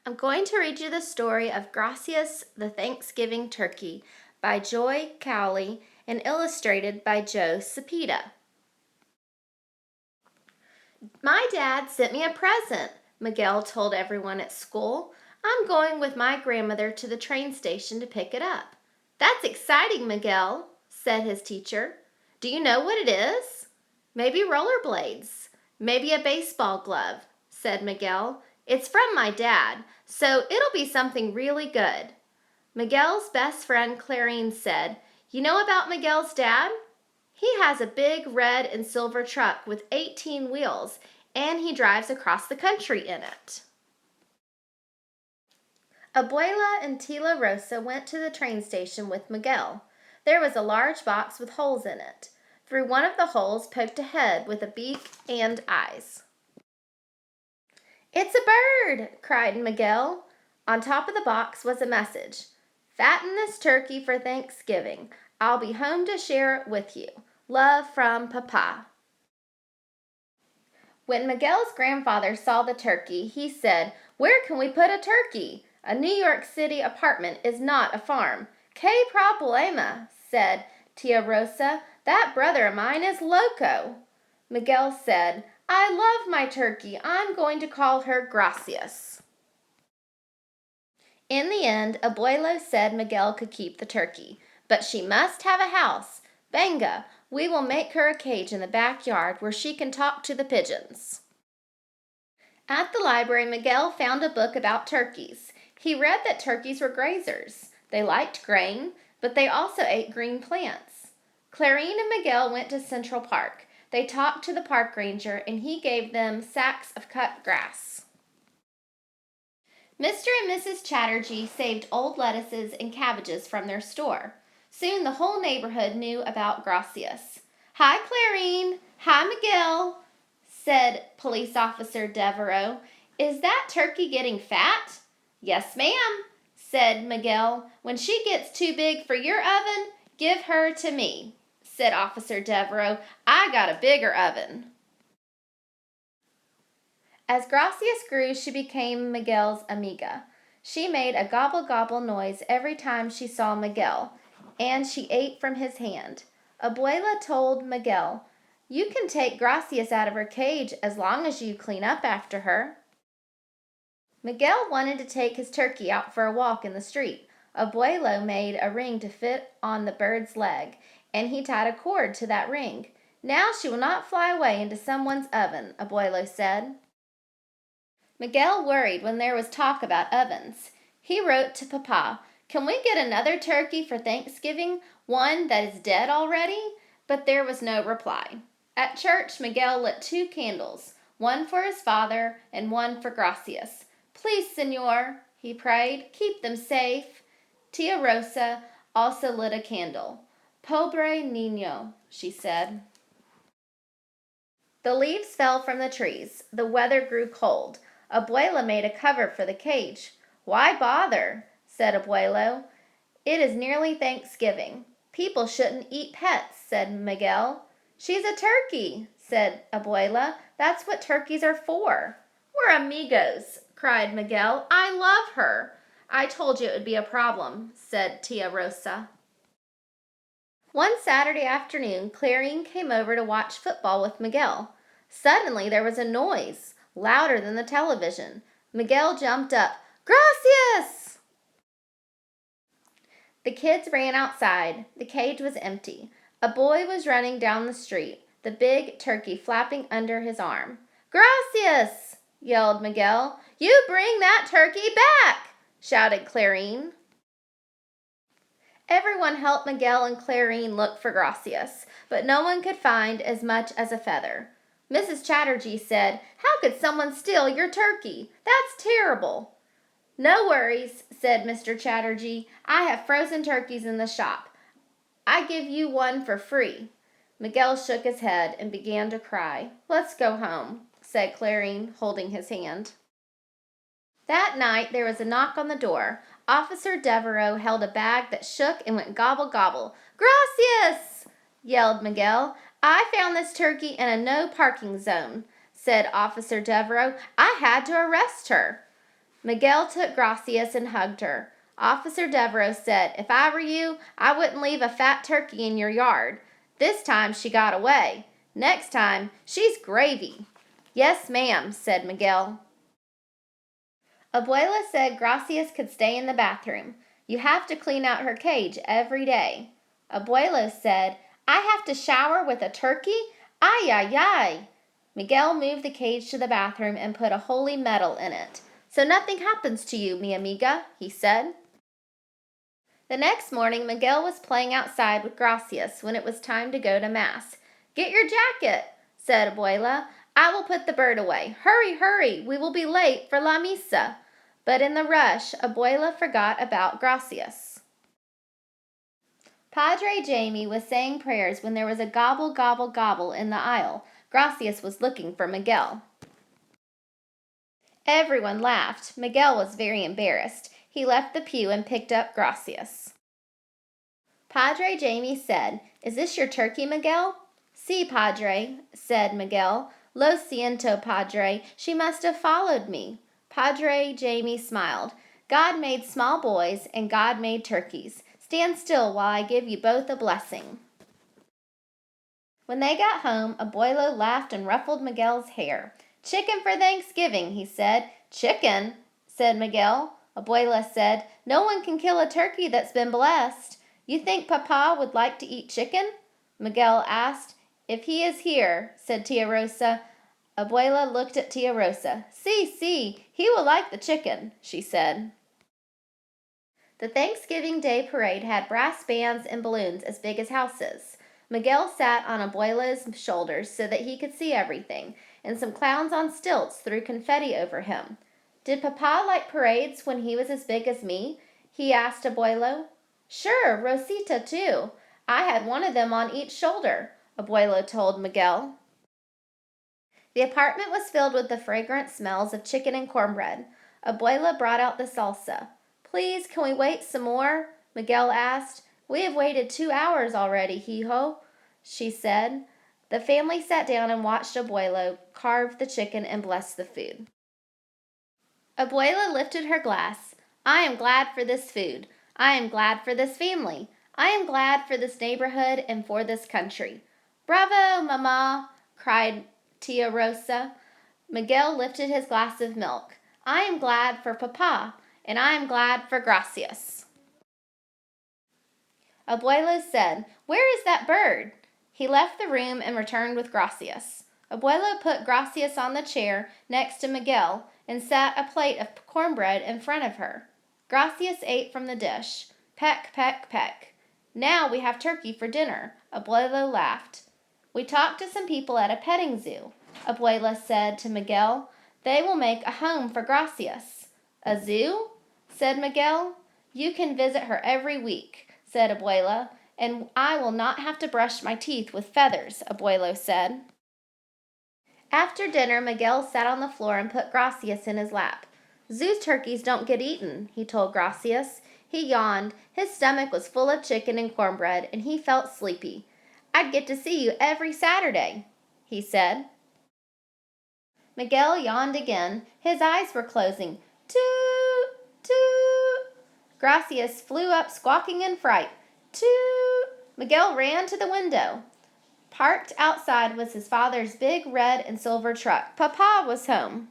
I'm going to read you the story of Gracias, the Thanksgiving Turkey by Joy Cowley and illustrated by Joe Cepeda. My dad sent me a present, Miguel told everyone at school. I'm going with my grandmother to the train station to pick it up. That's exciting, Miguel, said his teacher. Do you know what it is? Maybe rollerblades. Maybe a baseball glove, said Miguel. It's from my dad, so it'll be something really good. Miguel's best friend Clarine said, You know about Miguel's dad? He has a big red and silver truck with 18 wheels, and he drives across the country in it. Abuela and Tila Rosa went to the train station with Miguel. There was a large box with holes in it. Through one of the holes poked a head with a beak and eyes. It's a bird, cried Miguel. On top of the box was a message. Fatten this turkey for Thanksgiving. I'll be home to share it with you. Love from Papa. When Miguel's grandfather saw the turkey, he said, Where can we put a turkey? A New York City apartment is not a farm. Que problema, said Tia Rosa. That brother of mine is loco. Miguel said, I love my turkey. I'm going to call her Gracias. In the end, Abuelo said Miguel could keep the turkey, but she must have a house. Venga, we will make her a cage in the backyard where she can talk to the pigeons. At the library, Miguel found a book about turkeys. He read that turkeys were grazers. They liked grain, but they also ate green plants. Clarine and Miguel went to Central Park. They talked to the park ranger, and he gave them sacks of cut grass. Mr. and Mrs. Chatterjee saved old lettuces and cabbages from their store. Soon the whole neighborhood knew about Gracias. Hi, Clarine. Hi, Miguel, said Police Officer Devereaux. Is that turkey getting fat? Yes, ma'am, said Miguel. When she gets too big for your oven, give her to me, said Officer Devereaux. I got a bigger oven. As Gracias grew, she became Miguel's amiga. She made a gobble-gobble noise every time she saw Miguel, and she ate from his hand. Abuela told Miguel, You can take Gracias out of her cage as long as you clean up after her. Miguel wanted to take his turkey out for a walk in the street. Abuelo made a ring to fit on the bird's leg, and he tied a cord to that ring. Now she will not fly away into someone's oven, Abuelo said. Miguel worried when there was talk about ovens. He wrote to Papa, Can we get another turkey for Thanksgiving, one that is dead already? But there was no reply. At church, Miguel lit 2 candles, one for his father and one for Gracias. Please, Senor, he prayed, keep them safe. Tia Rosa also lit a candle. Pobre niño, she said. The leaves fell from the trees. The weather grew cold. Abuela made a cover for the cage. Why bother? Said Abuelo. It is nearly Thanksgiving. People shouldn't eat pets, said Miguel. She's a turkey, said Abuela. That's what turkeys are for. We're amigos, cried Miguel. I love her. I told you it would be a problem, said Tia Rosa. One Saturday afternoon, Clarine came over to watch football with Miguel. Suddenly there was a noise, louder than the television. Miguel jumped up. Gracias! The kids ran outside. The cage was empty. A boy was running down the street, the big turkey flapping under his arm. Gracias! Yelled Miguel. You bring that turkey back! Shouted Clarine. Everyone helped Miguel and Clarine look for Gracias, but no one could find as much as a feather. Mrs. Chatterjee said, How could someone steal your turkey? That's terrible. No worries, said Mr. Chatterjee. I have frozen turkeys in the shop. I give you one for free. Miguel shook his head and began to cry. Let's go home, said Clarine, holding his hand. That night there was a knock on the door. Officer Devereaux held a bag that shook and went gobble-gobble. Gracias! Yelled Miguel. I found this turkey in a no parking zone, said Officer Devereaux. I had to arrest her. Miguel took Gracias and hugged her. Officer Devereaux said, "If I were you, I wouldn't leave a fat turkey in your yard. This time she got away. Next time, she's gravy." "Yes, ma'am," said Miguel. Abuela said Gracias could stay in the bathroom. "You have to clean out her cage every day." Abuela said, "I have to shower with a turkey? Ay, ay, ay." Miguel moved the cage to the bathroom and put a holy medal in it. "So nothing happens to you, mi amiga," he said. The next morning, Miguel was playing outside with Gracias when it was time to go to Mass. "Get your jacket," said Abuela. "I will put the bird away. Hurry, hurry, we will be late for La Misa." But in the rush, Abuela forgot about Gracias. Padre Jamie was saying prayers when there was a gobble, gobble, gobble in the aisle. Gracias was looking for Miguel. Everyone laughed. Miguel was very embarrassed. He left the pew and picked up Gracias. Padre Jamie said, "Is this your turkey, Miguel?" "Si, Padre," said Miguel. "Lo siento, Padre. She must have followed me." Padre Jamie smiled. "God made small boys and God made turkeys. Stand still while I give you both a blessing." When they got home, Abuelo laughed and ruffled Miguel's hair. "Chicken for Thanksgiving," he said. "Chicken?" said Miguel. Abuela said, "No one can kill a turkey that's been blessed." "You think Papa would like to eat chicken?" Miguel asked. "If he is here," said Tia Rosa. Abuela looked at Tia Rosa. "Si, he will like the chicken," she said. The Thanksgiving Day parade had brass bands and balloons as big as houses. Miguel sat on Abuela's shoulders so that he could see everything, and some clowns on stilts threw confetti over him. "Did Papa like parades when he was as big as me?" he asked Abuelo. "Sure, Rosita too. I had one of them on each shoulder," Abuelo told Miguel. The apartment was filled with the fragrant smells of chicken and cornbread. Abuela brought out the salsa. "Please, can we wait some more?" Miguel asked. "We have waited 2 hours already, hijo," she said. The family sat down and watched Abuelo carve the chicken and bless the food. Abuela lifted her glass. "I am glad for this food. I am glad for this family. I am glad for this neighborhood and for this country." "Bravo, Mama!" cried Tia Rosa. Miguel lifted his glass of milk. "I am glad for Papa, and I am glad for Gracias." Abuelo said, "Where is that bird?" He left the room and returned with Gracias. Abuelo put Gracias on the chair next to Miguel and set a plate of cornbread in front of her. Gracias ate from the dish. Peck, peck, peck. "Now we have turkey for dinner," Abuelo laughed. "We talked to some people at a petting zoo," Abuela said to Miguel. "They will make a home for Gracias." "A zoo?" said Miguel. "You can visit her every week," said Abuela, "and I will not have to brush my teeth with feathers," Abuelo said. After dinner, Miguel sat on the floor and put Gracias in his lap. "Zoo turkeys don't get eaten," he told Gracias. He yawned. His stomach was full of chicken and cornbread, and he felt sleepy. "I'd get to see you every Saturday," he said. Miguel yawned again. His eyes were closing. "Toot, toot." Gracias flew up squawking in fright. "Toot." Miguel ran to the window. Parked outside was his father's big red and silver truck. Papa was home.